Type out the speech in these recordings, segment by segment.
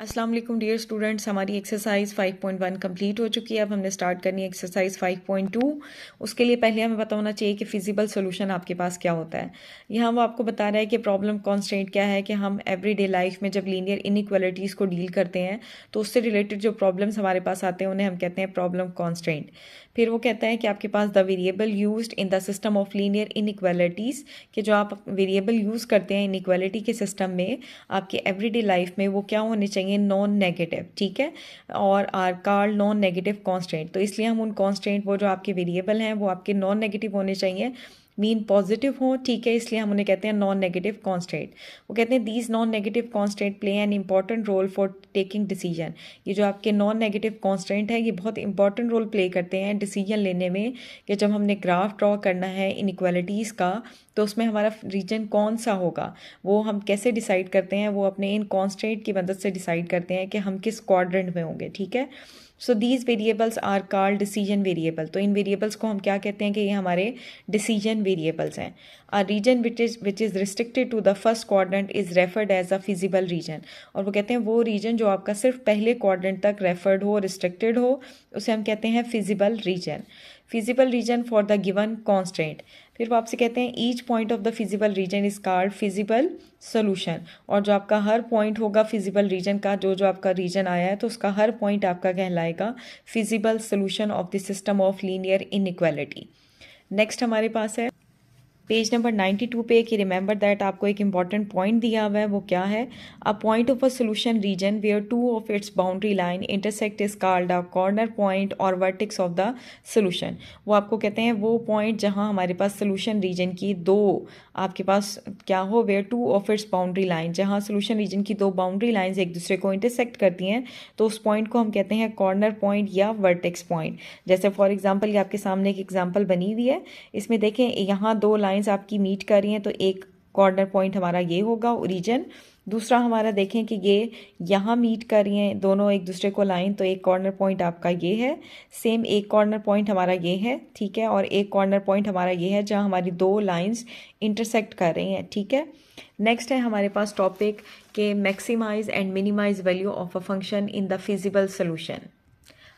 अस्सलाम वालेकुम dear students, हमारी एक्सरसाइज 5.1 कंप्लीट हो चुकी है। अब हमने स्टार्ट करनी है एक्सरसाइज 5.2। उसके लिए पहले हमें पता होना चाहिए कि फिजिबल सॉल्यूशन आपके पास क्या होता है। यहाँ वो आपको बता रहा है कि प्रॉब्लम कॉन्स्टेंट क्या है, कि हम एवरीडे लाइफ में जब लीनियर इनइक्वालिटीज़ को डील करते हैं तो उससे रिलेटेड जो प्रॉब्लम्स हमारे पास आते हैं उन्हें हम कहते हैं प्रॉब्लम कॉन्स्टेंट। फिर वो कहता है कि आपके पास the variable used in the system of linear inequalities, कि जो आप वेरिएबल यूज़ करते हैं इनइक्वालिटी के सिस्टम में आपके एवरीडे लाइफ में वो क्या होने चाहिए, नॉन नेगेटिव, ठीक है, और are called non negative constant. तो इसलिए हम उन कांस्टेंट, वो जो आपके वेरिएबल हैं वो आपके नॉन नेगेटिव होने चाहिए, मीन पॉजिटिव हो, ठीक है, इसलिए हम उन्हें कहते हैं नॉन नेगेटिव कांस्टेंट। वो कहते हैं these non negative constant play an important role for taking decision. ये जो आपके नॉन नेगेटिव कांस्टेंट है ये बहुत इंपॉर्टेंट रोल प्ले करते हैं डिसीजन लेने में, कि जब हमने ग्राफ ड्रॉ करना है इनइक्वालिटीज़ का तो उसमें हमारा रीजन कौन सा होगा वो हम कैसे डिसाइड करते हैं, वो अपने इन कांस्टेंट की मदद से डिसाइड करते हैं कि हम किस क्वाड्रेंट में होंगे, ठीक है। So these variables are called decision variable. तो इन वेरिएबल्स को हम क्या कहते हैं कि ये हमारे डिसीजन वेरिएबल्स हैं। A region which is restricted to the first quadrant is referred as a feasible region. और वो कहते हैं वो रीजन जो आपका सिर्फ पहले क्वाड्रेंट तक रेफर्ड हो, रिस्ट्रिक्टेड हो, उसे हम कहते हैं feasible region. Feasible region for the given constant. फिर वो आपसे कहते हैं each point of the feasible reason is called feasible solution. और जो आपका हर पॉइंट होगा फिजिबल रीजन का, जो जो आपका रीजन आया है तो उसका हर पॉइंट आपका कहलाएगा feasible solution of the system of linear inequality. Next हमारे पास है पेज नंबर 92 पे, कि रिमेंबर दैट आपको एक इंपॉर्टेंट पॉइंट दिया हुआ है, वो क्या है, a point of a solution region where two of its boundary line intersect is called a corner point और वर्टेक्स ऑफ द सोल्यूशन। वो आपको कहते हैं वो पॉइंट जहां हमारे पास सोल्यूशन रीजन की दो आपके पास क्या हो, where two of its boundary line, जहां सोल्यूशन रीजन की दो बाउंड्री लाइंस एक दूसरे को इंटरसेक्ट करती हैं तो उस पॉइंट को हम कहते हैं कॉर्नर पॉइंट या वर्टेक्स पॉइंट। जैसे फॉर एग्जाम्पल ये आपके सामने एक एग्जाम्पल बनी हुई है, इसमें देखें यहाँ दो लाइंस आपकी मीट कर रही हैं तो एक कॉर्नर पॉइंट हमारा ये होगा रीजन, दूसरा हमारा देखें कि ये यहाँ मीट कर रही हैं दोनों एक दूसरे को लाइन, तो एक कॉर्नर पॉइंट आपका ये है, सेम एक कॉर्नर पॉइंट हमारा ये है, ठीक है, और एक कॉर्नर पॉइंट हमारा ये है जहाँ हमारी दो लाइंस इंटरसेक्ट कर रही हैं, ठीक है। नेक्स्ट है हमारे पास टॉपिक के maximise and minimise value of a function in the feasible solution.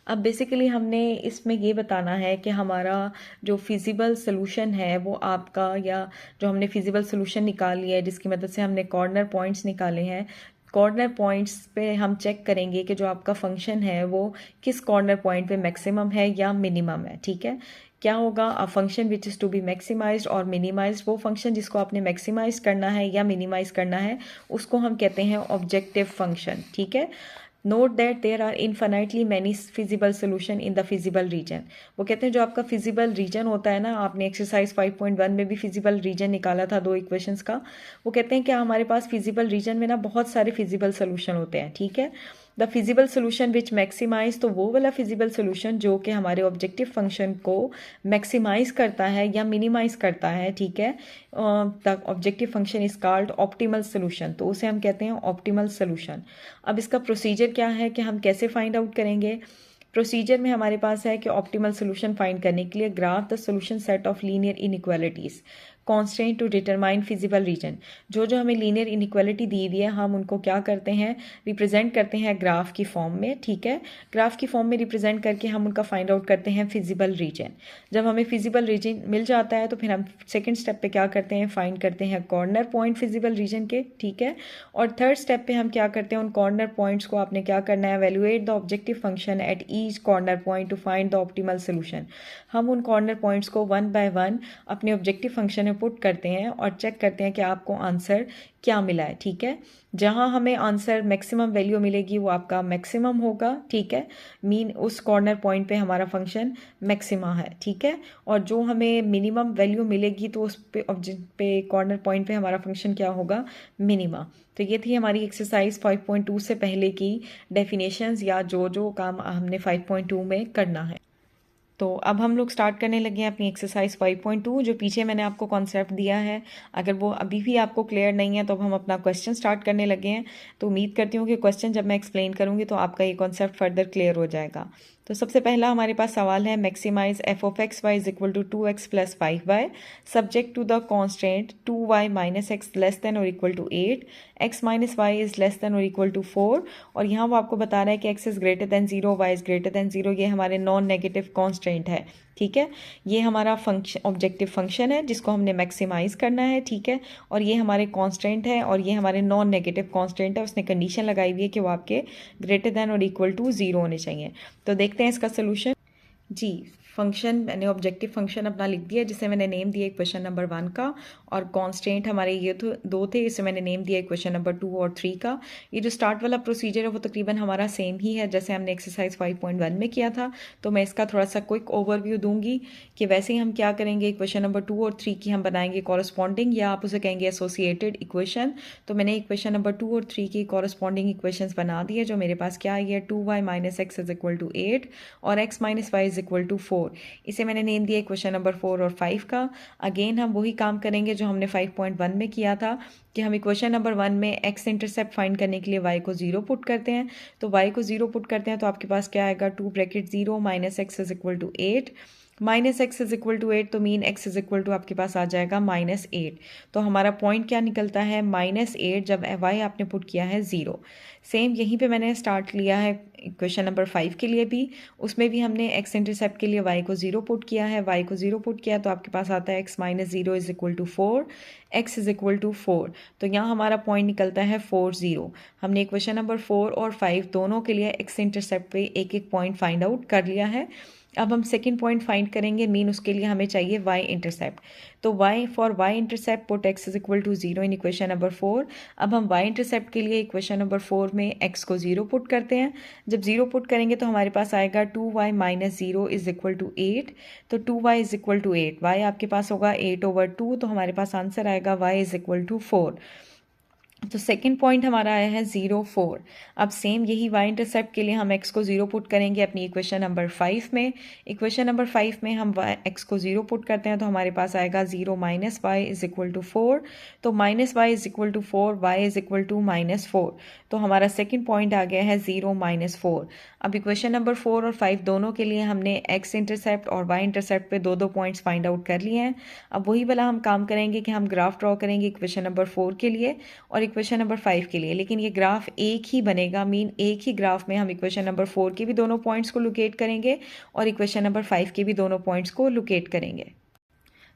अब बेसिकली हमने इसमें ये बताना है कि हमारा जो फिजिबल सोल्यूशन है वो आपका, या जो हमने फिजिबल सोल्यूशन निकाल लिया है जिसकी मदद से हमने कॉर्नर पॉइंट्स निकाले हैं, कॉर्नर पॉइंट्स पे हम चेक करेंगे कि जो आपका फंक्शन है वो किस कॉर्नर पॉइंट पे मैक्सिमम है या मिनिमम है, ठीक है। क्या होगा, a function which is to be maximised और मिनिमाइज्ड, वो फंक्शन जिसको आपने मैक्सिमाइज करना है या मिनिमाइज करना है उसको हम कहते हैं ऑब्जेक्टिव फंक्शन, ठीक है। Note that there are infinitely many feasible solution in the feasible region. वो कहते हैं जो आपका फिजिबल रीजन होता है ना, आपने एक्सरसाइज 5.1 में भी फिजिबल रीजन निकाला था दो इक्वेशंस का, वो कहते हैं कि हमारे पास फिजिबल रीजन में ना बहुत सारे फिजिबल सोल्यूशन होते हैं, ठीक है। The feasible solution which maximise, तो वो वाला फिजिबल सोल्यूशन जो कि हमारे ऑब्जेक्टिव फंक्शन को मैक्सिमाइज करता है या मिनिमाइज करता है, ठीक है, the objective function is called optimal solution, तो उसे हम कहते हैं ऑप्टिमल सोल्यूशन। अब इसका प्रोसीजर क्या है कि हम कैसे फाइंड आउट करेंगे। प्रोसीजर में हमारे पास है कि ऑप्टिमल सोल्यूशन फाइंड करने के लिए graph the solution set of linear inequalities constant to determine feasible region. जो जो हमें लीनियर इनइक्वालिटी दी हुई है हम उनको क्या करते हैं, रिप्रेजेंट करते हैं ग्राफ की फॉर्म में, ठीक है। ग्राफ की फॉर्म में रिप्रेजेंट करके हम उनका फाइंड आउट करते हैं फिजिबल रीजन। जब हमें फिजिबल रीजन मिल जाता है तो फिर हम सेकेंड स्टेप पे क्या करते हैं, फाइंड करते हैं कॉर्नर पॉइंट फिजिबल रीजन के, ठीक है। और थर्ड स्टेप पे हम क्या करते हैं, उन कॉर्नर पॉइंट्स को आपने क्या करना है, evaluate the objective function at each corner point two find the optimal solution. हम उन कॉर्नर पॉइंट्स को वन बाय वन अपने ऑब्जेक्टिव फंक्शन में पुट करते हैं और चेक करते हैं कि आपको आंसर क्या मिला है, ठीक है। जहां हमें आंसर मैक्सिमम वैल्यू मिलेगी वो आपका मैक्सिमम होगा, ठीक है, मीन उस कॉर्नर पॉइंट पे हमारा फंक्शन मैक्सिमा है, ठीक है। और जो हमें मिनिमम वैल्यू मिलेगी तो उस पे ऑब्जेक्ट पे कॉर्नर पॉइंट पे हमारा फंक्शन क्या होगा, मिनिमा। तो ये थी हमारी एक्सरसाइज 5.2 से पहले की डेफिनेशंस, या जो जो काम हमने 5.2 में करना है। तो अब हम लोग स्टार्ट करने लगे हैं अपनी एक्सरसाइज 5.2, जो पीछे मैंने आपको कॉन्सेप्ट दिया है। अगर वो अभी भी आपको क्लियर नहीं है तो अब हम अपना क्वेश्चन स्टार्ट करने लगे हैं। तो उम्मीद करती हूँ कि क्वेश्चन जब मैं एक्सप्लेन करूँगी तो आपका ये कॉन्सेप्ट फर्दर क्लियर हो जाएगा। तो सबसे पहला हमारे पास सवाल है, maximise f of x y is equal to 2x plus 5y subject to the constant 2y minus x less than और equal to 8 x minus y is less than और इक्वल टू 4, और यहाँ वो आपको बता रहा है कि x is greater than 0, y is greater than 0। ये हमारे नॉन नेगेटिव कॉन्स्टेंट है, ठीक है। ये हमारा फंक्शन ऑब्जेक्टिव फंक्शन है जिसको हमने मैक्सिमाइज करना है, ठीक है। और ये हमारे कांस्टेंट है और ये हमारे नॉन नेगेटिव कांस्टेंट है। उसने कंडीशन लगाई हुई है कि वो आपके ग्रेटर देन और इक्वल टू 0 होने चाहिए। तो देखते हैं इसका सोल्यूशन। जी, फंक्शन मैंने ऑब्जेक्टिव फंक्शन अपना लिख दिया जिसे मैंने नेम दिया क्वेश्चन नंबर 1 का, और कांस्टेंट हमारे ये तो 2 थे, इसे मैंने नेम दिया क्वेश्चन नंबर 2 और 3 का। ये जो स्टार्ट वाला प्रोसीजर है वो तकरीबन हमारा सेम ही है जैसे हमने एक्सरसाइज 5.1 में किया था। तो मैं इसका थोड़ा सा क्विक ओवरव्यू दूंगी कि वैसे ही हम क्या करेंगे, क्वेश्चन नंबर 2 और 3 की हम बनाएंगे कॉरस्पॉन्डिंग, या आप उसे कहेंगे एसोसिएटेड इक्वेशन। तो मैंने क्वेश्चन नंबर 2 और 3 की कॉरस्पॉन्डिंग इक्वेशंस बना दी है, जो मेरे पास क्या आई है, 2y minus x is equal to 8 और x minus y is equal to 4। इसे मैंने नेम दिया क्वेश्चन नंबर 4 और 5 का। अगेन हम वही काम करेंगे जो हमने 5.1 में किया था कि हम इक्वेशन नंबर 1 में x इंटरसेप्ट फाइंड करने के लिए y को 0 पुट करते हैं। तो y को 0 पुट करते हैं तो आपके पास क्या आएगा, 2 bracket 0 minus x is equal to 8, minus x is equal to 8, तो mean x is equal to आपके पास आ जाएगा -8। तो हमारा पॉइंट क्या निकलता है, -8, जब y आपने पुट किया है 0। सेम यहीं पे मैंने स्टार्ट लिया है क्वेश्चन नंबर 5 के लिए भी। उसमें भी हमने x इंटरसेप्ट के लिए y को 0 पुट किया है, y को 0 पुट किया तो आपके पास आता है x minus 0 is equal to 4, x is equal to 4। तो यहाँ हमारा पॉइंट निकलता है 4 0। हमने क्वेश्चन नंबर 4 और 5 दोनों के लिए x इंटरसेप्ट पे एक एक पॉइंट फाइंड आउट कर लिया है। अब हम सेकंड पॉइंट फाइंड करेंगे, मीन उसके लिए हमें चाहिए y इंटरसेप्ट। तो y for y intercept put x is equal to 0 in equation number 4। अब हम y इंटरसेप्ट के लिए इक्वेशन नंबर 4 में x को 0 पुट करते हैं। जब 0 पुट करेंगे तो हमारे पास आएगा 2y minus 0 is equal to 8। तो 2y is equal to 8, y आपके पास होगा 8/2, तो हमारे पास आंसर आएगा y इज इक्वल टू 4। तो सेकंड पॉइंट हमारा आया है 0 4। अब सेम यही y इंटरसेप्ट के लिए हम x को 0 पुट करेंगे अपनी इक्वेशन नंबर 5 में। इक्वेशन नंबर 5 में हम x को 0 पुट करते हैं तो हमारे पास आएगा 0 minus y is equal to 4। तो minus y is equal to 4, y is equal to -4। तो हमारा सेकंड पॉइंट आ गया है 0 -4। अब इक्वेशन नंबर 4 और 5 दोनों के लिए हमने x इंटरसेप्ट और y इंटरसेप्ट पे दो पॉइंट्स फाइंड आउट कर लिए हैं। अब वही वाला हम काम करेंगे कि हम ग्राफ ड्रॉ करेंगे इक्वेशन नंबर 4 के लिए और इक्वेशन नंबर 5 के लिए, लेकिन ये ग्राफ एक ही बनेगा, मीन एक ही ग्राफ में हम इक्वेशन नंबर 4 के भी दोनों पॉइंट्स को लोकेट करेंगे और इक्वेशन नंबर 5 के भी दोनों पॉइंट्स को लोकेट करेंगे।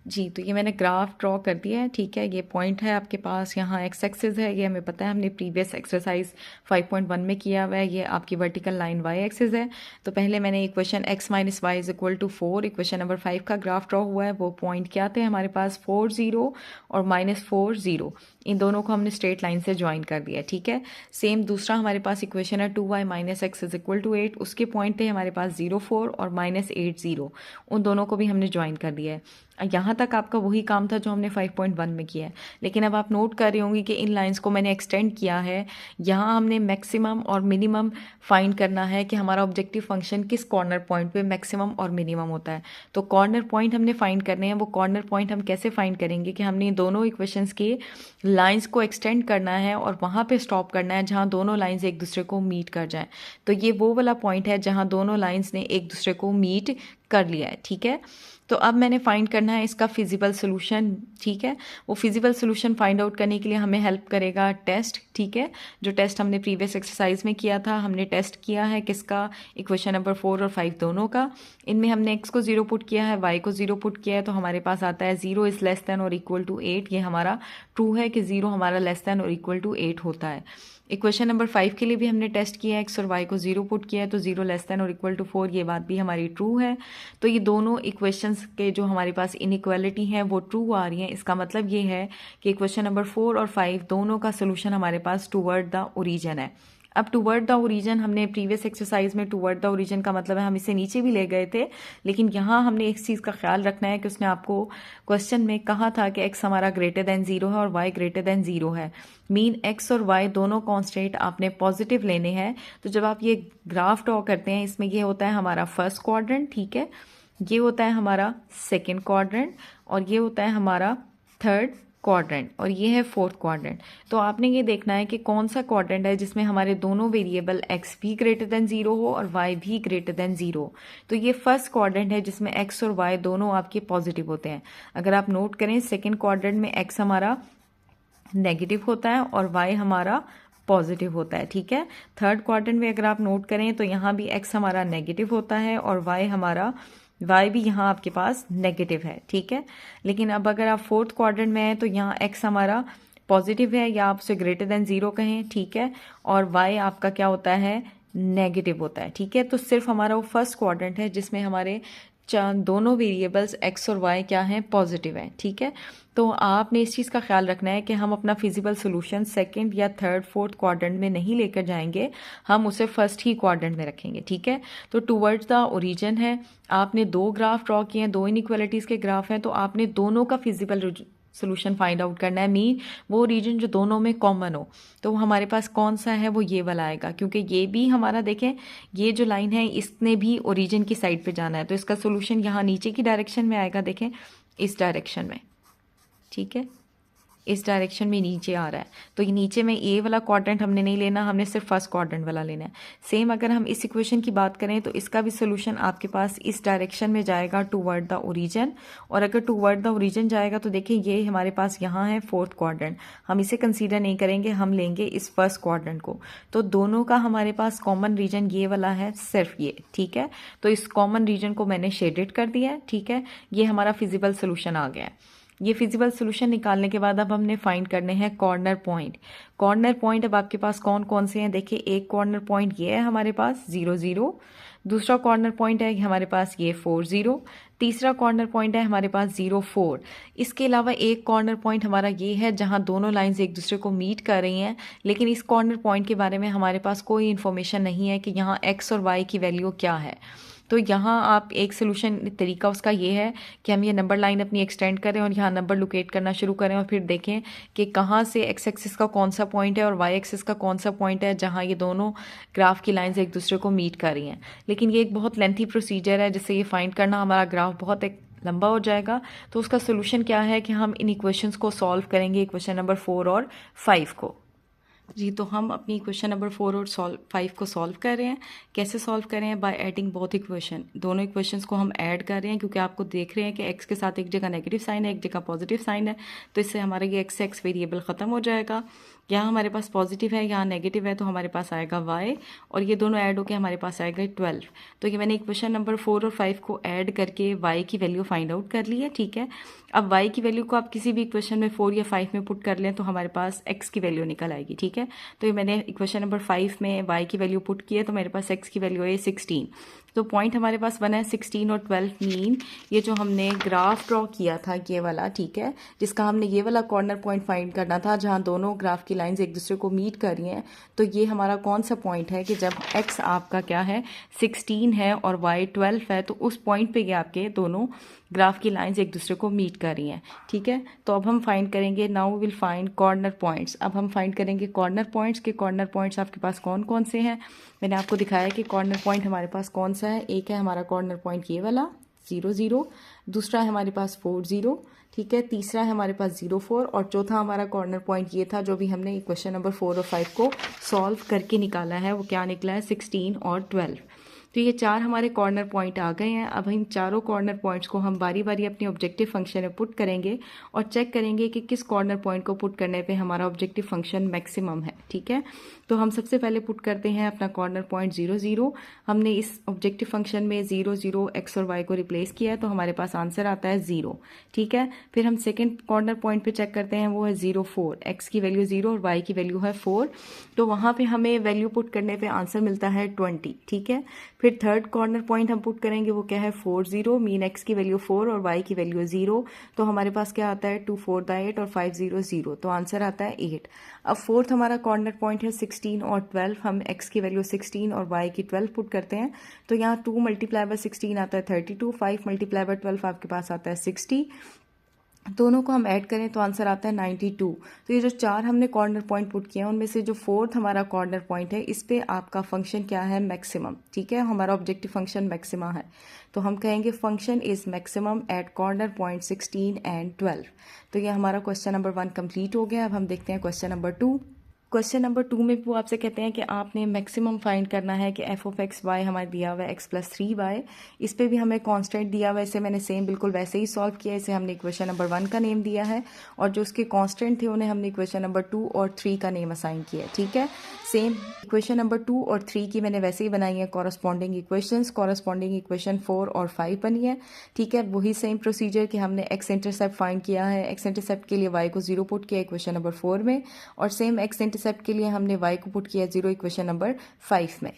जी, तो ये मैंने ग्राफ ड्रॉ कर दिया है, ठीक है। ये पॉइंट है आपके पास, यहाँ एक्स एक्सिस है, ये हमें पता है, हमने प्रीवियस एक्सरसाइज 5.1 में किया हुआ है। ये आपकी वर्टिकल लाइन वाई एक्सिस है। तो पहले मैंने equation x minus y is equal to 4 equation number 5 का ग्राफ ड्रॉ हुआ है। वो पॉइंट क्या थे हमारे पास, 4 0 और -4 0। इन दोनों को हमने स्ट्रेट लाइन से ज्वाइन कर दिया, ठीक है। सेम दूसरा हमारे पास इक्वेशन है 2y minus x is equal to 8। उसके पॉइंट थे हमारे पास 0 4 और -8 0। उन दोनों को भी हमने ज्वाइन कर दिया है। यहाँ तक आपका वही काम था जो हमने 5.1 में किया है, लेकिन अब आप नोट कर रहे होंगे कि इन लाइंस को मैंने एक्सटेंड किया है। यहाँ हमने मैक्सिमम और मिनिमम फाइंड करना है कि हमारा ऑब्जेक्टिव फंक्शन किस कॉर्नर पॉइंट पे मैक्सिमम और मिनिमम होता है। तो कॉर्नर पॉइंट हमने फाइंड करने हैं। वो कॉर्नर पॉइंट हम कैसे फाइंड करेंगे कि हमने दोनों इक्वेशंस के लाइंस को एक्सटेंड करना है और वहाँ पे स्टॉप करना है जहाँ दोनों लाइंस एक दूसरे को मीट कर जाएं। तो ये वो वाला पॉइंट है जहाँ दोनों लाइंस ने एक दूसरे को मीट कर लिया है, ठीक है। तो अब मैंने फाइंड करना है इसका फिजिबल सोल्यूशन, ठीक है। वो फिजिबल सोल्यूशन फाइंड आउट करने के लिए हमें हेल्प करेगा टेस्ट, ठीक है। जो टेस्ट हमने प्रीवियस एक्सरसाइज में किया था, हमने टेस्ट किया है किसका, इक्वेशन नंबर 4 और 5 दोनों का। इनमें हमने x को 0 पुट किया है, y को 0 पुट किया है, तो हमारे पास आता है 0 इज लेस देन और इक्वल टू 8। ये हमारा ट्रू है कि 0 हमारा लेस देन और इक्वल टू 8 होता है। इक्वेशन नंबर 5 के लिए भी हमने टेस्ट किया है, x और y को 0 पुट किया है, तो 0 लेस देन और इक्वल टू 4। ये बात भी हमारी ट्रू है। तो ये दोनों इक्वेशंस के जो हमारे पास इनइक्वालिटी है वो ट्रू आ रही है। इसका मतलब ये है कि इक्वेशन नंबर 4 और 5 दोनों का सोल्यूशन हमारे पास टूवर्ड द ओरिजिन है। अब टूवर्ड द ओरिजिन, हमने प्रीवियस एक्सरसाइज में टूवर्ड द ओरिजिन का मतलब है हम इसे नीचे भी ले गए थे, लेकिन यहाँ हमने एक चीज़ का ख्याल रखना है कि उसने आपको क्वेश्चन में कहा था कि x हमारा ग्रेटर देन 0 है और y ग्रेटर देन 0 है। मीन x और y दोनों कॉन्स्टेंट आपने पॉजिटिव लेने हैं। तो जब आप ये ग्राफ ड्रॉ करते हैं, इसमें ये होता है हमारा फर्स्ट क्वाड्रेंट, ठीक है, ये होता है हमारा सेकेंड क्वाड्रेंट और ये होता है हमारा थर्ड क्वाड्रेंट और ये है फोर्थ क्वाड्रेंट। तो आपने ये देखना है कि कौन सा क्वाड्रेंट है जिसमें हमारे दोनों वेरिएबल x भी ग्रेटर देन 0 हो और y भी ग्रेटर देन 0। तो ये फर्स्ट क्वाड्रेंट है जिसमें x और y दोनों आपके पॉजिटिव होते हैं। अगर आप नोट करें, सेकंड क्वाड्रेंट में x हमारा नेगेटिव होता है और y हमारा पॉजिटिव होता है। ठीक है, थर्ड क्वाड्रेंट में अगर आप नोट करें तो यहाँ भी x हमारा नेगेटिव होता है और y भी यहाँ आपके पास नेगेटिव है। ठीक है, लेकिन अब अगर आप फोर्थ क्वाड्रेंट में हैं तो यहाँ x हमारा पॉजिटिव है या आप उसे ग्रेटर देन 0 कहें। ठीक है, और y आपका क्या होता है, नेगेटिव होता है। ठीक है, तो सिर्फ हमारा वो फर्स्ट क्वाड्रेंट है जिसमें हमारे दोनों वेरिएबल्स x और y क्या हैं, पॉजिटिव हैं। ठीक है, तो आपने इस चीज़ का ख्याल रखना है कि हम अपना फिजिबल सोल्यूशन सेकंड या थर्ड फोर्थ क्वाड्रेंट में नहीं लेकर जाएंगे, हम उसे फर्स्ट ही क्वाड्रेंट में रखेंगे। ठीक है, तो टुवर्ड्स द ओरिजिन है, आपने दो ग्राफ ड्रॉ किए हैं, दो इनइक्वालिटीज़ के ग्राफ हैं, तो आपने दोनों का फिजिबल सोल्यूशन फाइंड आउट करना है। मीन वो रीजन जो दोनों में कॉमन हो, तो हमारे पास कौन सा है, वो ये वाला आएगा, क्योंकि ये भी हमारा देखें ये जो लाइन है इसने भी ओरिजिन की साइड पे जाना है, तो इसका सोल्यूशन यहाँ नीचे की डायरेक्शन में आएगा, देखें इस डायरेक्शन में। ठीक है, इस डायरेक्शन में नीचे आ रहा है, तो ये नीचे में ए वाला क्वाड्रेंट हमने नहीं लेना, हमने सिर्फ फर्स्ट क्वाड्रेंट वाला लेना है। सेम अगर हम इस इक्वेशन की बात करें तो इसका भी सोल्यूशन आपके पास इस डायरेक्शन में जाएगा टूवर्ड द ओरिजिन, और अगर टूवर्ड द ओरिजिन जाएगा तो देखिए ये हमारे पास यहाँ है फोर्थ क्वाड्रेंट, हम इसे कंसीडर नहीं करेंगे, हम लेंगे इस फर्स्ट क्वाड्रेंट को। तो दोनों का हमारे पास कॉमन रीजन ये वाला है, सिर्फ ये। ठीक है, तो इस कॉमन रीजन को मैंने शेडेड कर दिया है। ठीक है, ये हमारा फिजिबल सोल्यूशन आ गया है। ये फिजिबल सोल्यूशन निकालने के बाद अब हमने फाइंड करने हैं कॉर्नर पॉइंट। कॉर्नर पॉइंट अब आपके पास कौन कौन से हैं, देखिए एक कॉर्नर पॉइंट ये है हमारे पास 0 0, दूसरा कॉर्नर पॉइंट है हमारे पास ये 4 0, तीसरा कॉर्नर पॉइंट है हमारे पास 0 4। इसके अलावा एक कॉर्नर पॉइंट हमारा ये है जहां दोनों लाइंस एक दूसरे को मीट कर रही हैं, लेकिन इस कॉर्नर पॉइंट के बारे में हमारे पास कोई इन्फॉर्मेशन नहीं है कि यहाँ x और y की वैल्यू क्या है। तो यहाँ आप एक सोल्यूशन तरीका उसका ये है कि हम ये नंबर लाइन अपनी एक्सटेंड करें और यहाँ नंबर लोकेट करना शुरू करें और फिर देखें कि कहाँ से एक्स एक्सिस का कौन सा पॉइंट है और वाई एक्सिस का कौन सा पॉइंट है जहाँ ये दोनों ग्राफ की लाइंस एक दूसरे को मीट कर रही हैं। लेकिन ये एक बहुत लेंथी प्रोसीजर है, जिससे ये फाइंड करना हमारा ग्राफ बहुत एक लंबा हो जाएगा। तो उसका सोल्यूशन क्या है कि हम इन इक्वेशंस को सॉल्व करेंगे, इक्वेशन नंबर 4 और 5 को। जी, तो हम अपनी क्वेश्चन नंबर 4 और 5 को सॉल्व कर रहे हैं। कैसे सॉल्व कर रहे हैं, बाय एडिंग बोथ इक्वेशन, दोनों इक्वेशंस को हम ऐड कर रहे हैं, क्योंकि आपको देख रहे हैं कि x के साथ एक जगह नेगेटिव साइन है, एक जगह पॉजिटिव साइन है, तो इससे हमारा ये x वेरिएबल ख़त्म हो जाएगा। यहाँ हमारे पास पॉजिटिव है, यहाँ नेगेटिव है, तो हमारे पास आएगा y, और ये दोनों ऐड होकर हमारे पास आएगा 12। तो ये मैंने इक्वेशन नंबर 4 और 5 को ऐड करके y की वैल्यू फाइंड आउट कर ली है। ठीक है, अब y की वैल्यू को आप किसी भी इक्वेशन में 4 या 5 में पुट कर लें तो हमारे पास x की वैल्यू निकल आएगी। ठीक है, तो ये मैंने इक्वेशन नंबर 5 में y की वैल्यू पुट की है, तो मेरे पास x की वैल्यू है 16। तो पॉइंट हमारे पास बना है 16 और 12, मीन ये जो हमने ग्राफ ड्रॉ किया था ये वाला, ठीक है, जिसका हमने ये वाला कॉर्नर पॉइंट फाइंड करना था जहाँ दोनों ग्राफ की लाइंस एक दूसरे को मीट कर रही हैं, तो ये हमारा कौन सा पॉइंट है कि जब x आपका क्या है 16 है और y 12 है, तो उस पॉइंट पे ये आपके दोनों ग्राफ की लाइंस एक दूसरे को मीट कर रही हैं। ठीक है, तो अब हम फाइंड करेंगे, now will find corner points. अब हम फाइंड करेंगे कॉर्नर पॉइंट्स के कॉर्नर पॉइंट्स आपके पास कौन कौन से हैं। मैंने आपको दिखाया कि कॉर्नर पॉइंट हमारे पास कौन सा है। एक है हमारा कॉर्नर पॉइंट ये वाला 0 0, दूसरा है हमारे पास 4 0, ठीक है, तीसरा है हमारे पास 0 4, और चौथा हमारा कॉर्नर पॉइंट ये था जो भी हमने इक्वेशन नंबर 4 और 5 को सॉल्व करके निकाला है, वो क्या निकला है 16 और 12। तो ये चार हमारे कॉर्नर पॉइंट आ गए हैं। अब इन चारों कॉर्नर पॉइंट्स को हम बारी बारी अपने ऑब्जेक्टिव फंक्शन में पुट करेंगे और चेक करेंगे कि किस कॉर्नर पॉइंट को पुट करने पे हमारा ऑब्जेक्टिव फंक्शन मैक्सिमम है। ठीक है, तो हम सबसे पहले पुट करते हैं अपना कॉर्नर पॉइंट 0 0। हमने इस ऑब्जेक्टिव फंक्शन में 0 0 x और y को रिप्लेस किया है, तो हमारे पास आंसर आता है 0। ठीक है, फिर हम सेकेंड कॉर्नर पॉइंट पे चेक करते हैं, वो है 0 4, x की वैल्यू 0 और y की वैल्यू है 4, तो वहाँ पे हमें वैल्यू पुट करने पे आंसर मिलता है 20। ठीक है, फिर थर्ड कॉर्नर पॉइंट हम पुट करेंगे, वो क्या है 4 0, मीन x की वैल्यू 4 और y की वैल्यू 0, तो हमारे पास क्या आता है 2 4 8 और 5 0 0, तो आंसर आता है 8। अब फोर्थ हमारा कॉर्नर पॉइंट है 16 और 12, हम x की वैल्यू 16 और y की 12 पुट करते हैं, तो यहाँ 2 मल्टीप्लाई बाय 16 आता है 32, 5 मल्टीप्लाई बाय 12 आपके पास आता है 60, दोनों को हम ऐड करें तो आंसर आता है 92। तो ये जो चार हमने कॉर्नर पॉइंट पुट किए हैं उनमें से जो फोर्थ हमारा कॉर्नर पॉइंट है, इस पे आपका फंक्शन क्या है मैक्सिमम। ठीक है, हमारा ऑब्जेक्टिव फंक्शन मैक्सिमा है, तो हम कहेंगे function is maximum at corner point 16 and 12। तो ये हमारा क्वेश्चन नंबर 1 कंप्लीट हो गया। अब हम देखते हैं क्वेश्चन नंबर 2। क्वेश्चन नंबर 2 में वो आपसे कहते हैं कि आपने मैक्सिमम फाइंड करना है कि एफ ऑफ एक्स वाई हमारे दिया हुआ है एक्स प्लस 3y। इस पे भी हमें कांस्टेंट दिया हुआ है, इसे मैंने सेम बिल्कुल वैसे ही सॉल्व किया। इसे हमने इक्वेशन नंबर 1 का नेम दिया है और जो उसके कांस्टेंट थे उन्हें हमने इक्वेशन नंबर 2 और 3 का नेम असाइन किया है। ठीक है, सेम इक्वेशन नंबर 2 और 3 की मैंने वैसे ही बनाई है कॉरस्पॉन्डिंग इक्वेशंस। कॉरस्पॉन्डिंग इक्वेशन 4 और 5 बनी है। ठीक है, वही सेम प्रोसीजर कि हमने एक्स इंटरसेप्ट फाइंड किया है। एक्स इंटरसेप्ट के लिए वाई को 0 पुट किया इक्वेशन नंबर 4 में, और सेम एक्स इंटरसेप्ट के लिए हमने y को पुट किया 0 इक्वेशन नंबर 5 में।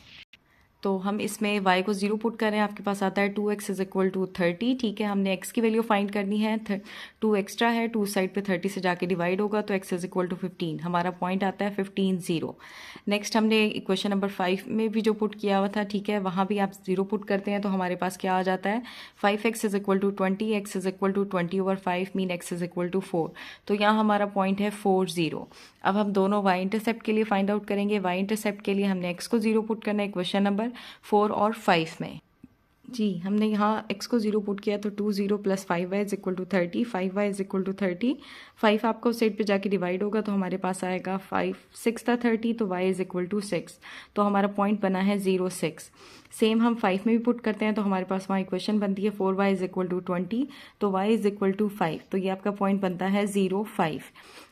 तो हम इसमें y को 0 पुट करें, आपके पास आता है 2x इज इक्वल टू 30। ठीक है, हमने x की वैल्यू फाइंड करनी है। 2 एक्स्ट्रा है, 2 साइड पे 30 से जाके डिवाइड होगा तो x इज इक्वल टू 15। हमारा पॉइंट आता है 15 0। नेक्स्ट हमने इक्वेशन नंबर 5 में भी जो पुट किया हुआ था, ठीक है, वहाँ भी आप 0 पुट करते हैं तो हमारे पास क्या आ जाता है 5x is equal to 20, x is equal to 20/5 mean x is equal to 4। तो यहाँ हमारा पॉइंट है 4 0। अब हम दोनों y इंटरसेप्ट के लिए फाइंड आउट करेंगे। y इंटरसेप्ट के लिए हमने x को 0 पुट करना है इक्वेशन नंबर 4 और 5 में। जी, हमने यहाँ x को 0 पुट किया तो 2 0 plus 5y is equal to 30, 5y is equal to 30। 5 आपका उस साइड पे जाके डिवाइड होगा तो हमारे पास आएगा 5 6 था 30, तो y इज इक्वल टू 6। तो हमारा पॉइंट बना है 0 6। सेम हम 5 में भी पुट करते हैं तो हमारे पास वहाँ इक्वेशन बनती है 4y इज इक्वल टू 20, तो y इज इक्वल टू 5। तो ये आपका पॉइंट बनता है 0 5।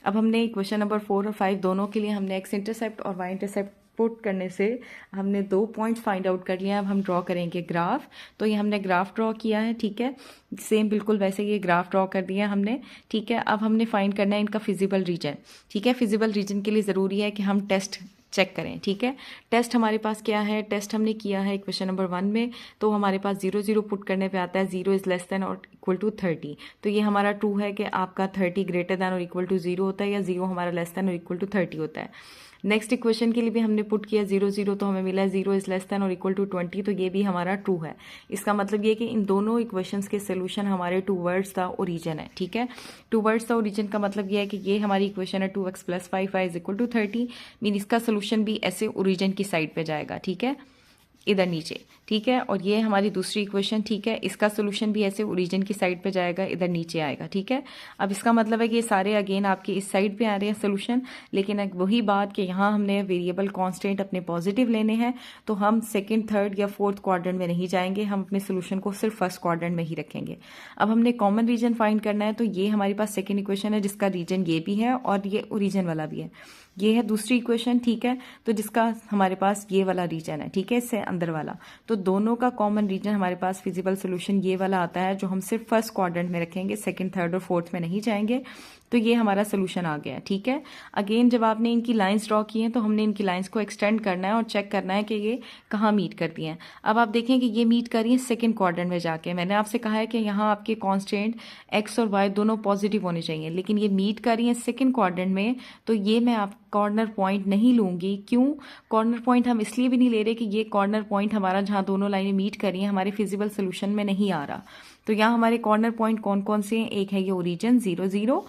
अब हमने इक्वेशन नंबर 4 और 5 दोनों के लिए हमने x इंटरसेप्ट और y इंटरसेप्ट पुट करने से हमने 2 पॉइंट्स फाइंड आउट कर लिए हैं। अब हम ड्रॉ करेंगे ग्राफ। तो ये हमने ग्राफ ड्रॉ किया है। ठीक है, सेम बिल्कुल वैसे ये ग्राफ ड्रॉ कर दिया हमने। ठीक है, अब हमने फाइंड करना है इनका फिजिबल रीजन। ठीक है, फिजिबल रीजन के लिए ज़रूरी है कि हम टेस्ट चेक करें। ठीक है, टेस्ट हमारे पास क्या है, टेस्ट हमने किया है इक्वेशन नंबर 1 में, तो हमारे पास 0 0 पुट करने पे आता है 0 इज लेस देन और इक्वल टू 30। तो ये हमारा ट्रू है कि आपका 30 ग्रेटर देन और इक्वल टू 0 होता है या 0 हमारा लेस देन और इक्वल टू 30 होता है। नेक्स्ट इक्वेशन के लिए भी हमने पुट किया 0 0, तो हमें मिला है 0 इज लेस देन और इक्वल टू 20, तो ये भी हमारा ट्रू है। इसका मतलब ये कि इन दोनों इक्वेशंस के सोल्यूशन हमारे टूवर्ड्स द ओरिजिन है। ठीक है, टूवर्ड्स द ओरिजिन का मतलब ये है कि ये हमारी इक्वेशन है 2x plus 5y is equal to 30, mean इसका सोल्यूशन भी ऐसे ओरिजिन की साइड पे जाएगा। ठीक है, इधर नीचे। ठीक है, और ये हमारी दूसरी इक्वेशन। ठीक है, इसका सोल्यूशन भी ऐसे ओरिजिन की साइड पे जाएगा, इधर नीचे आएगा। ठीक है, अब इसका मतलब है कि ये सारे अगेन आपके इस साइड पे आ रहे हैं सोल्यूशन, लेकिन वही बात कि यहाँ हमने वेरिएबल कांस्टेंट अपने पॉजिटिव लेने हैं, तो हम सेकंड, थर्ड या फोर्थ क्वाड्रेंट में नहीं जाएंगे, हम अपने सोल्यूशन को सिर्फ फर्स्ट क्वाड्रेंट में ही रखेंगे। अब हमने कॉमन रीजन फाइंड करना है, तो ये हमारे पास सेकेंड इक्वेशन है जिसका रीजन ये भी है और ये ओरिजिन वाला भी है। ये है दूसरी इक्वेशन। ठीक है, तो जिसका हमारे पास ये वाला रीजन है। ठीक है, इससे अंदर वाला, तो दोनों का कॉमन रीजन हमारे पास फिजिबल सोल्यूशन ये वाला आता है जो हम सिर्फ फर्स्ट क्वाड्रेंट में रखेंगे, सेकंड, थर्ड और फोर्थ में नहीं जाएंगे। तो ये हमारा सोल्यूशन आ गया। ठीक है, अगेन जब आपने इनकी लाइंस ड्रॉ की हैं तो हमने इनकी लाइंस को एक्सटेंड करना है और चेक करना है कि ये कहाँ मीट करती हैं। अब आप देखें कि ये मीट कर रही हैं सेकंड क्वाड्रेंट में जाके। मैंने आपसे कहा है कि यहाँ आपके कांस्टेंट एक्स और वाई दोनों पॉजिटिव होने चाहिए, लेकिन ये मीट कर रही हैं सेकंड क्वाड्रेंट में, तो ये मैं आप कॉर्नर पॉइंट नहीं लूंगी। क्यों कॉर्नर पॉइंट हम इसलिए भी नहीं ले रहे कि ये कॉर्नर पॉइंट हमारा जहाँ दोनों लाइनें मीट कर रही हैं हमारे फिजिबल सोल्यूशन में नहीं आ रहा। तो यहाँ हमारे कॉर्नर पॉइंट कौन कौन से हैं, एक है ये ओरिजिन 0 0,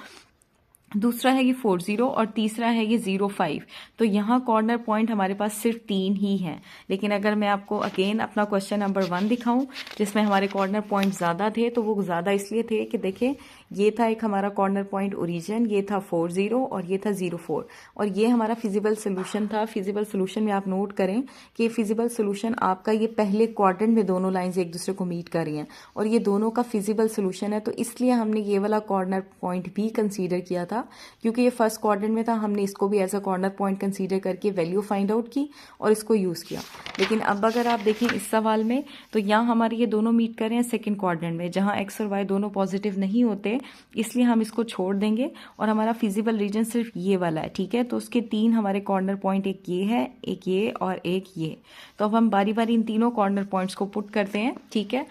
दूसरा है ये 4 0 और तीसरा है ये 0 5। तो यहाँ कॉर्नर पॉइंट हमारे पास सिर्फ 3 ही हैं। लेकिन अगर मैं आपको अगेन अपना क्वेश्चन नंबर 1 दिखाऊं जिसमें हमारे कॉर्नर पॉइंट ज़्यादा थे, तो वो ज़्यादा इसलिए थे कि देखें ये था एक हमारा कॉर्नर पॉइंट ओरिजिन, ये था 4 0 और ये था 0 4, और ये हमारा फिजिबल सोल्यूशन था। फिजिबल सोल्यूशन में आप नोट करें कि फिजिबल सोल्यूशन आपका ये पहले क्वाड्रेंट में दोनों लाइंस एक दूसरे को मीट कर रही हैं और ये दोनों का फिजिबल सोल्यूशन है। तो इसलिए हमने ये वाला कॉर्नर पॉइंट भी कंसीडर किया था, क्योंकि ये फर्स्ट क्वाड्रेंट में था। हमने इसको भी as a corner point consider करके वैल्यू फाइंड आउट की और इसको यूज़ किया। लेकिन अब अगर आप देखें इस सवाल में, तो यहाँ हमारे ये दोनों मीट कर रहे हैं सेकंड क्वाड्रेंट में, जहाँ एक्स और वाई दोनों पॉजिटिव नहीं होते, इसलिए हम इसको छोड़ देंगे और हमारा फिजिबल रीजन सिर्फ ये वाला है। ठीक है, तो उसके 3 हमारे कॉर्नर पॉइंट, एक ये है, एक ये और एक ये। तो अब हम बारी बारी इन तीनों कॉर्नर पॉइंट्स को पुट करते हैं। ठीक है,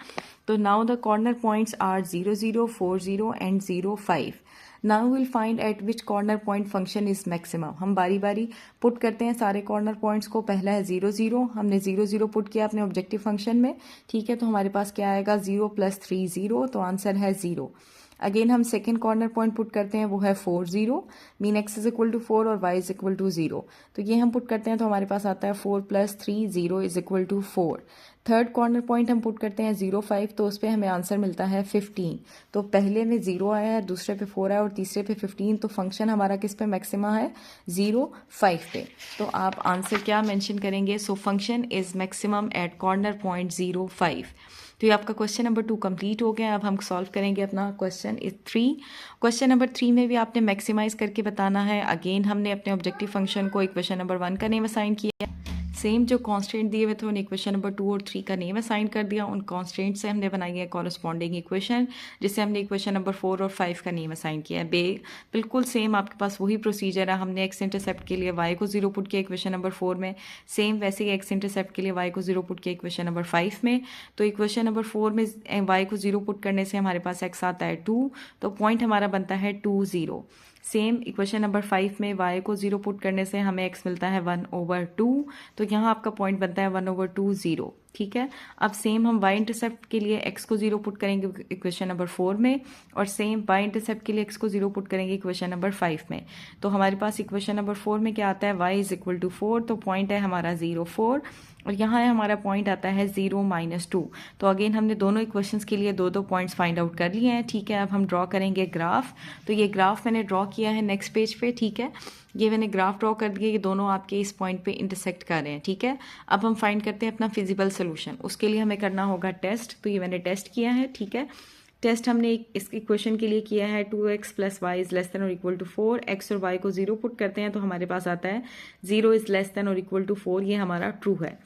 तो now the corner points are 0 0 4 0 and 0 5। Now will find at which corner point function is maximum. हम बारी बारी पुट करते हैं सारे कॉर्नर पॉइंट्स को। पहला है 0 0, हमने 0 0 पुट किया अपने ऑब्जेक्टिव फंक्शन में। ठीक है, तो हमारे पास क्या आएगा 0 + 3 0, तो आंसर है 0। अगेन हम सेकेंड कॉर्नर पॉइंट पुट करते हैं, वो है 4 0, mean x is equal to 4 और वाई इज इक्वल टू 0। तो ये हम पुट करते हैं तो हमारे पास आता है 4 + 3 0 is equal to 4। Third corner point हम पुट करते हैं 0.5, तो उस पर हमें आंसर मिलता है 15। तो पहले में 0 आया है, दूसरे पे 4 आया और तीसरे पे 15, तो फंक्शन हमारा किस पे मैक्सिमा है? 0.5 पे। तो आप आंसर क्या मेंशन करेंगे? So function is maximum at corner point 0.5। तो ये आपका क्वेश्चन नंबर 2 कंप्लीट हो गया। अब हम सॉल्व करेंगे अपना क्वेश्चन 3। क्वेश्चन नंबर 3 में भी आपने मैक्सिमाइज करके बताना है। अगेन हमने अपने ऑब्जेक्टिव फंक्शन को इक्वेशन नंबर 1 का नेम असाइन किया, सेम जो कांस्टेंट दिए हुए थे उन इक्वेशन नंबर 2 और 3 का नेम असाइन कर दिया। उन कांस्टेंट से हमने बनाई है कॉरस्पॉन्डिंग इक्वेशन, जिसे हमने इक्वेशन नंबर 4 और 5 का नेम असाइन किया है। बिल्कुल सेम आपके पास वही प्रोसीजर है। हमने एक्स इंटरसेप्ट के लिए y को 0 पुट किया इक्वेशन नंबर 4 में, सेम वैसे ही एक्स इंटरसेप्ट के लिए y को 0 पुट किया इक्वेशन नंबर 5 में। तो इक्वेशन नंबर 4 में y को 0 पुट करने से हमारे पास x आता है 2, तो पॉइंट हमारा बनता है 2 0। सेम इक्वेशन नंबर 5 में y को 0 पुट करने से हमें x मिलता है 1/2, तो यहाँ आपका पॉइंट बनता है 1/2 0। ठीक है। अब सेम हम y इंटरसेप्ट के लिए x को 0 पुट करेंगे इक्वेशन नंबर 4 में, और सेम y इंटरसेप्ट के लिए x को 0 पुट करेंगे इक्वेशन नंबर 5 में। तो हमारे पास इक्वेशन नंबर 4 में क्या आता है? y इज इक्वल टू 4, तो पॉइंट है हमारा 0 4, और यहाँ है हमारा पॉइंट आता है 0 -2। तो अगेन हमने दोनों इक्वेशंस के लिए दो पॉइंट्स फाइंड आउट कर लिए हैं। ठीक है। अब हम ड्रॉ करेंगे ग्राफ। तो ये ग्राफ मैंने ड्रॉ किया है नेक्स्ट पेज पे। ठीक है, ये मैंने ग्राफ ड्रॉ कर दिया, ये दोनों आपके इस पॉइंट पे इंटरसेक्ट कर रहे हैं। ठीक है। अब हम फाइंड करते हैं अपना फिजिबल सोल्यूशन। उसके लिए हमें करना होगा टेस्ट। तो ये मैंने टेस्ट किया है। ठीक है, टेस्ट हमने इस इक्वेशन के लिए किया है 2x + y is less than और इक्वल टू 4। x और y को 0 पुट करते हैं तो हमारे पास आता है 0 इज लेस देन और इक्वल टू 4। ये हमारा ट्रू है।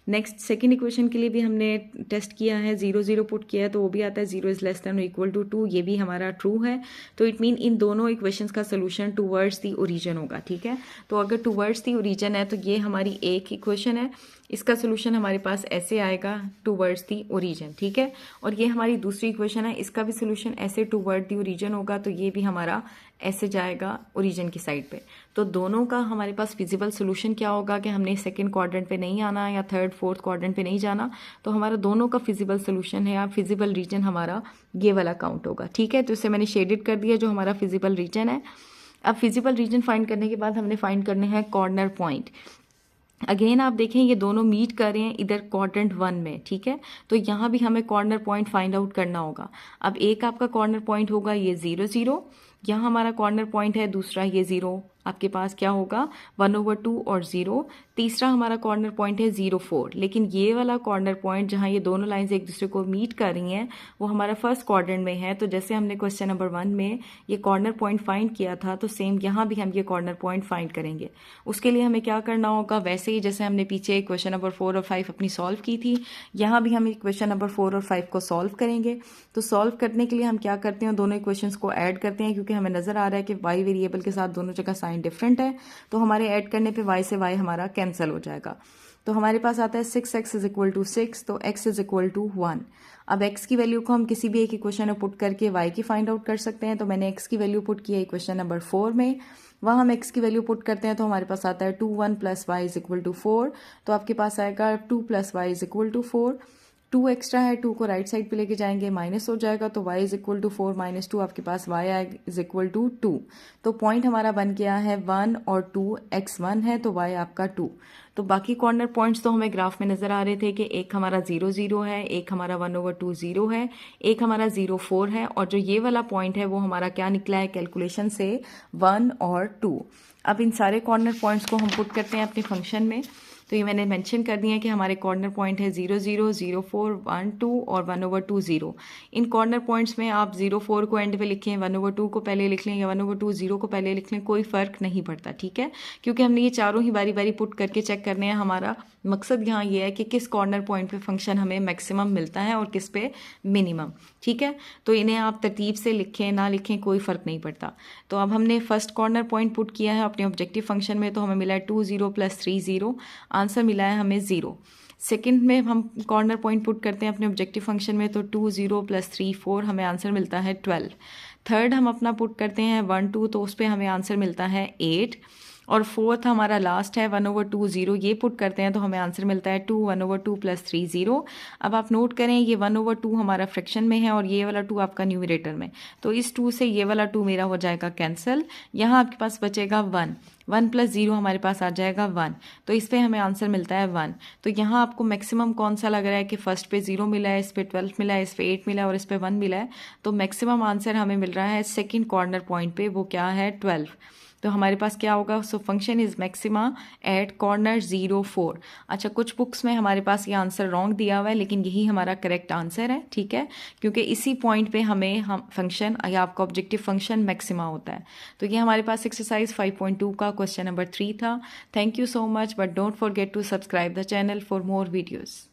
नेक्स्ट सेकंड इक्वेशन के लिए भी हमने टेस्ट किया है, 0 0 पुट किया है तो वो भी आता है 0 इज लेस देन और इक्वल टू 2। ये भी हमारा ट्रू है। तो इट मीन इन दोनों इक्वेशंस का सोल्यूशन टूवर्ड्स दी ओरिजिन होगा। ठीक है, तो अगर टूवर्ड्स दी ओरिजिन है तो ये हमारी एक इक्वेशन है, इसका सोल्यूशन हमारे पास ऐसे आएगा टूवर्ड्स दी ओरिजिन। ठीक है, और ये हमारी दूसरी इक्वेशन है, इसका भी सोल्यूशन ऐसे टूवर्ड दी ओरिजिन होगा, तो ये भी हमारा ऐसे जाएगा ओरिजिन की साइड पे। तो दोनों का हमारे पास फिजिबल सोल्यूशन क्या होगा कि हमने सेकंड क्वाड्रेंट पे नहीं आना या थर्ड फोर्थ क्वाड्रेंट पे नहीं जाना, तो हमारा दोनों का फिजिबल सोल्यूशन है या फिजिबल रीजन हमारा ये वाला काउंट होगा। ठीक है, तो इसे मैंने शेडेड कर दिया जो हमारा फिजिबल रीजन है। अब फिजिबल रीजन फाइंड करने के बाद हमने फाइंड करने हैं कॉर्नर पॉइंट। अगेन आप देखें ये दोनों मीट कर रहे हैं इधर क्वाड्रेंट 1 में। ठीक है, तो यहाँ भी हमें कॉर्नर पॉइंट फाइंड आउट करना होगा। अब एक आपका कॉर्नर पॉइंट होगा ये 0 0, यहाँ हमारा कॉर्नर पॉइंट है दूसरा ये 0, आपके पास क्या होगा 1/2 और 0। तीसरा हमारा कॉर्नर पॉइंट है 0 4, लेकिन ये वाला कॉर्नर पॉइंट जहाँ ये दोनों लाइंस एक दूसरे को मीट कर रही हैं वो हमारा फर्स्ट क्वाड्रेंट में है। तो जैसे हमने क्वेश्चन नंबर 1 में ये कॉर्नर पॉइंट फाइंड किया था, तो सेम यहाँ भी हम ये कॉर्नर पॉइंट फाइंड करेंगे। उसके लिए हमें क्या करना होगा, वैसे ही जैसे हमने पीछे क्वेश्चन नंबर 4 और 5 अपनी सॉल्व की थी, यहाँ भी हम क्वेश्चन नंबर 4 और 5 को सॉल्व करेंगे। तो सॉल्व करने के लिए हम क्या करते हैं, दोनों इक्वेशंस को ऐड करते हैं, क्योंकि हमें नजर आ रहा है कि y वेरिएबल के साथ दोनों जगह साइन डिफरेंट है, तो हमारे ऐड करने पे y से y हमारा कैंसिल हो जाएगा। तो हमारे पास आता है 6x इज इक्वल टू 6, तो x इज इक्वल टू 1। अब x की वैल्यू को हम किसी भी एक इक्वेशन में पुट करके y की फाइंड आउट कर सकते हैं। तो मैंने x की वैल्यू पुट की है इक्वेशन नंबर 4 में, वहाँ हम x की वैल्यू पुट करते हैं तो हमारे पास आता है 2 1 + y इज इक्वल टू 4। तो आपके पास आएगा 2 + y is equal to 4। 2 extra है, 2 को राइट साइड पे लेके जाएंगे माइनस हो जाएगा, तो y इज इक्वल टू 4 - 2 आपके पास y इज इक्वल टू 2। तो पॉइंट हमारा बन गया है 1 और 2, x 1 है तो y आपका 2। तो बाकी कॉर्नर पॉइंट्स तो हमें ग्राफ में नजर आ रहे थे कि एक हमारा 0 0 है, एक हमारा 1/2 0 है, एक हमारा 0 4 है, और जो ये वाला पॉइंट है वो हमारा क्या निकला है कैलकुलेशन से 1 और 2। अब इन सारे कॉर्नर पॉइंट्स को हम पुट करते हैं अपने फंक्शन में। तो ये मैंने मेंशन कर दिया है कि हमारे कॉर्नर पॉइंट है 0 0 0 4 1 2 और 1/2 0। इन कॉर्नर पॉइंट्स में आप 0 4 को एंड पे लिखें, 1/2 को पहले लिख लें या 1/2 0 को पहले लिख लें, कोई फर्क नहीं पड़ता। ठीक है, क्योंकि हमने ये चारों ही बारी बारी पुट करके चेक करने हैं। हमारा मकसद यहाँ ये है कि किस कॉर्नर पॉइंट पे फंक्शन हमें मैक्सिमम मिलता है और किस पे मिनिमम। ठीक है, तो इन्हें आप तरतीब से लिखें ना लिखें कोई फर्क नहीं पड़ता। तो अब हमने फर्स्ट कॉर्नर पॉइंट पुट किया है अपने ऑब्जेक्टिव फंक्शन में, तो हमें मिला है 2 0 + 3 0, आंसर मिला है हमें 0। सेकंड में हम कॉर्नर पॉइंट पुट करते हैं अपने ऑब्जेक्टिव फंक्शन में, तो 2 0 + 3 4, हमें आंसर मिलता है 12। थर्ड हम अपना पुट करते हैं 1 2, तो उस पर हमें आंसर मिलता है 8। और फोर्थ हमारा लास्ट है 1/2 0, ये पुट करते हैं तो हमें आंसर मिलता है 2 1/2 + 3 0। अब आप नोट करें ये 1/2 हमारा फ्रैक्शन में है और ये वाला 2 आपका न्यूमरेटर में, तो इस 2 से ये वाला 2 मेरा हो जाएगा कैंसिल। यहाँ आपके पास बचेगा 1 + 0 हमारे पास आ जाएगा 1, तो इस पे हमें आंसर मिलता है 1। तो यहाँ आपको मैक्सिमम कौन सा लग रहा है कि फर्स्ट पे 0 मिला है, इस पे 12 मिला है, इस पे 8 मिला है और इस पे 1 मिला है, तो मैक्सिमम आंसर हमें मिल रहा है सेकंड कॉर्नर पॉइंट पे, वो क्या है 12। तो हमारे पास क्या होगा, सो function is maxima eight corner 0 4। अच्छा, कुछ बुक्स में हमारे पास ये आंसर रॉन्ग दिया हुआ है, लेकिन यही हमारा करेक्ट आंसर है, ठीक है, क्योंकि इसी पॉइंट पे हमें हम फंक्शन या आपका ऑब्जेक्टिव फंक्शन मैक्सिमा होता है। तो ये हमारे पास एक्सरसाइज 5.2 का क्वेश्चन नंबर 3 था। Thank you so much, but don't forget to subscribe the channel for more videos.